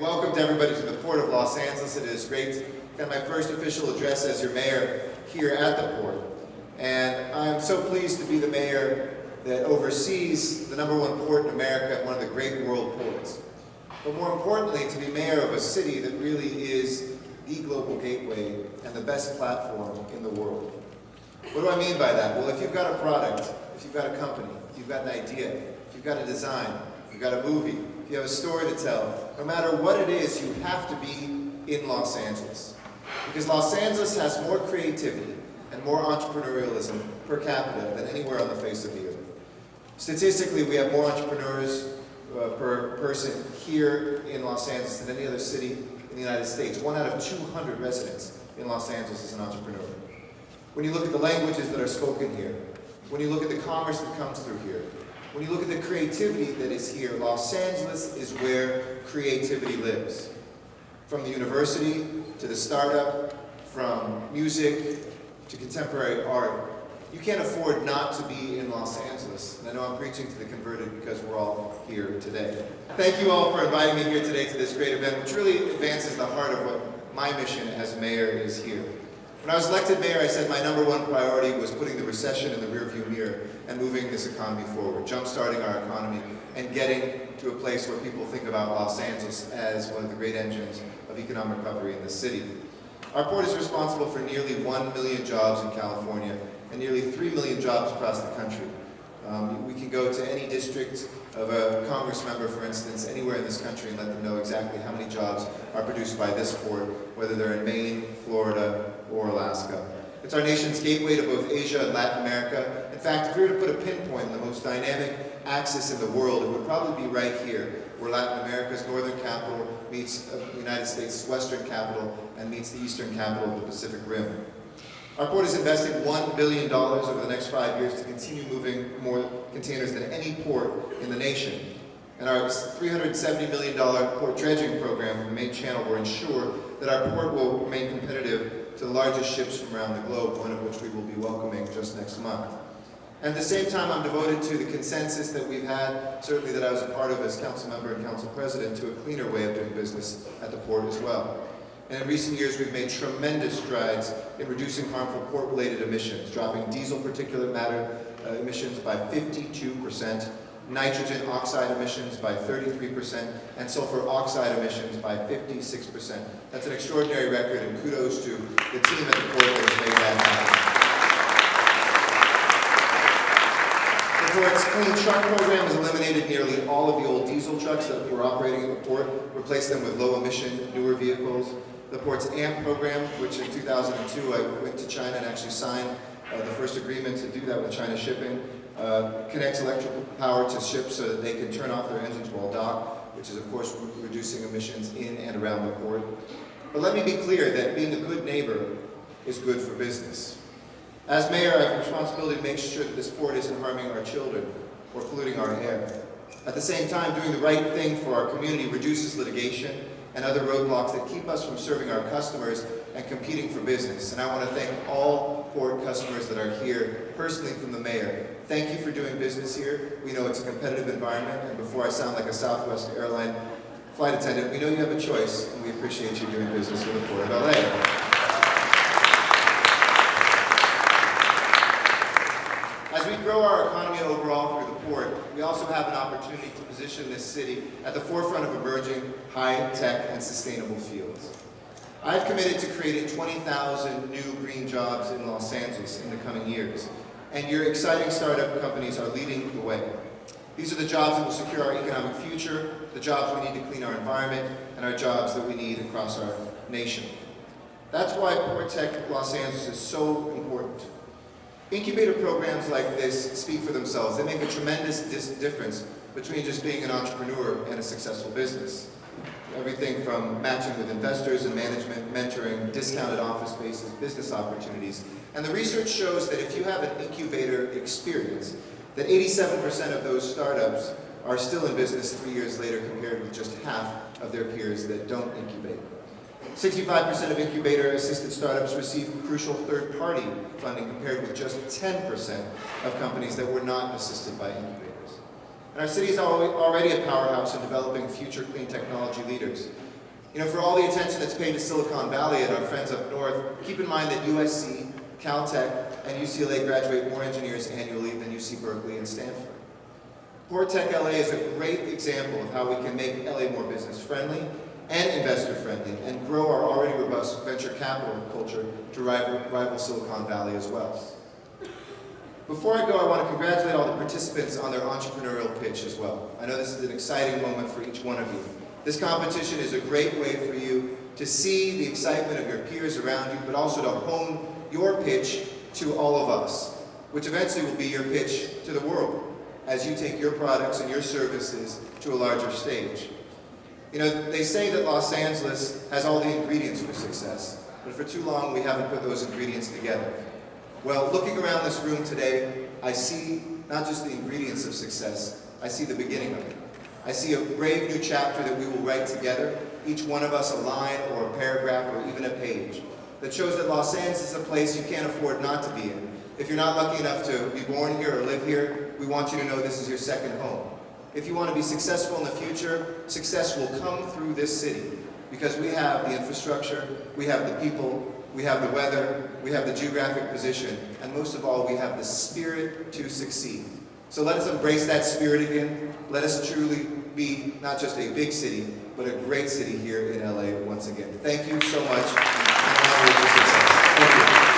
welcome to everybody to the Port of Los Angeles. It is great to get my first official address as your mayor here at the port. And I'm so pleased to be the mayor that oversees the #1 port in America and one of the great world ports. But more importantly, to be mayor of a city that really is the global gateway and the best platform in the world. What do I mean by that? Well, if you've got a product, if you've got a company, if you've got an idea, if you've got a design, if you've got a movie, if you have a story to tell, no matter what it is, you have to be in Los Angeles. Because Los Angeles has more creativity and more entrepreneurialism per capita than anywhere on the face of the earth. Statistically, we have more entrepreneurs per person here in Los Angeles than any other city in the United States. 1 out of 200 residents in Los Angeles is an entrepreneur. When you look at the languages that are spoken here, when you look at the commerce that comes through here, when you look at the creativity that is here, Los Angeles is where creativity lives. From the university to the startup, from music to contemporary art, you can't afford not to be in Los Angeles. And I know I'm preaching to the converted because we're all here today. Thank you all for inviting me here today to this great event, which really advances the heart of what my mission as mayor is here. When I was elected mayor, I said my #1 priority was putting the recession in the rearview mirror and moving this economy forward, jump-starting our economy and getting to a place where people think about Los Angeles as one of the great engines of economic recovery in the city. Our port is responsible for nearly 1 million jobs in California and nearly 3 million jobs across the country. We can go to any district of a Congress member, for instance, anywhere in this country and let them know exactly how many jobs are produced by this port, whether they're in Maine, Florida, or Alaska. It's our nation's gateway to both Asia and Latin America. In fact, if we were to put a pinpoint in the most dynamic axis in the world, it would probably be right here, where Latin America's northern capital meets the United States' western capital and meets the eastern capital of the Pacific Rim. Our port is investing $1 billion over the next 5 years to continue moving more containers than any port in the nation. And our $370 million port dredging program from the main channel will ensure that our port will remain competitive to the largest ships from around the globe, one of which we will be welcoming just next month. And at the same time, I'm devoted to the consensus that we've had, certainly that I was a part of as council member and council president, to a cleaner way of doing business at the port as well. And in recent years, we've made tremendous strides in reducing harmful port-related emissions, dropping diesel particulate matter emissions by 52%, nitrogen oxide emissions by 33%, and sulfur oxide emissions by 56%. That's an extraordinary record, and kudos to the team at the port that has made that happen. The port's Clean Truck program has eliminated nearly all of the old diesel trucks that were operating at the port, replaced them with low-emission, newer vehicles. The port's AMP program, which in 2002 I went to China and actually signed the first agreement to do that with China Shipping, connects electrical power to ships so that they can turn off their engines while docked, which is of course reducing emissions in and around the port. But let me be clear that being a good neighbor is good for business. As mayor, I have a responsibility to make sure that this port isn't harming our children or polluting our air. At the same time, doing the right thing for our community reduces litigation and other roadblocks that keep us from serving our customers and competing for business. And I want to thank all port customers that are here, personally from the mayor. Thank you for doing business here. We know it's a competitive environment, and before I sound like a Southwest airline flight attendant, we know you have a choice, and we appreciate you doing business with the Port of LA. As we grow our economy overall through the port, we also have an opportunity to position this city at the forefront of emerging high-tech and sustainable fields. I've committed to creating 20,000 new green jobs in Los Angeles in the coming years, and your exciting startup companies are leading the way. These are the jobs that will secure our economic future, the jobs we need to clean our environment, and our jobs that we need across our nation. That's why PortTech Los Angeles is so important. Incubator programs like this speak for themselves. They make a tremendous difference between just being an entrepreneur and a successful business. Everything from matching with investors and management, mentoring, discounted office spaces, business opportunities. And the research shows that if you have an incubator experience, that 87% of those startups are still in business 3 years later compared with just half of their peers that don't incubate. 65% of incubator-assisted startups receive crucial third-party funding compared with just 10% of companies that were not assisted by incubators. And our city is already a powerhouse in developing future clean technology leaders. You know, for all the attention that's paid to Silicon Valley and our friends up north, keep in mind that USC, Caltech, and UCLA graduate more engineers annually than UC Berkeley and Stanford. PortTech LA is a great example of how we can make LA more business-friendly and investor-friendly and grow our already robust venture capital culture to rival Silicon Valley as well. Before I go, I want to congratulate all the participants on their entrepreneurial pitch as well. I know this is an exciting moment for each one of you. This competition is a great way for you to see the excitement of your peers around you, but also to hone your pitch to all of us, which eventually will be your pitch to the world as you take your products and your services to a larger stage. You know, they say that Los Angeles has all the ingredients for success, but for too long we haven't put those ingredients together. Well, looking around this room today, I see not just the ingredients of success, I see the beginning of it. I see a brave new chapter that we will write together, each one of us a line or a paragraph or even a page, that shows that Los Angeles is a place you can't afford not to be in. If you're not lucky enough to be born here or live here, we want you to know this is your second home. If you want to be successful in the future, success will come through this city because we have the infrastructure, we have the people, we have the weather, we have the geographic position, and most of all, we have the spirit to succeed. So let us embrace that spirit again. Let us truly be not just a big city, but a great city here in LA once again. Thank you so much. And onward to success. Thank you.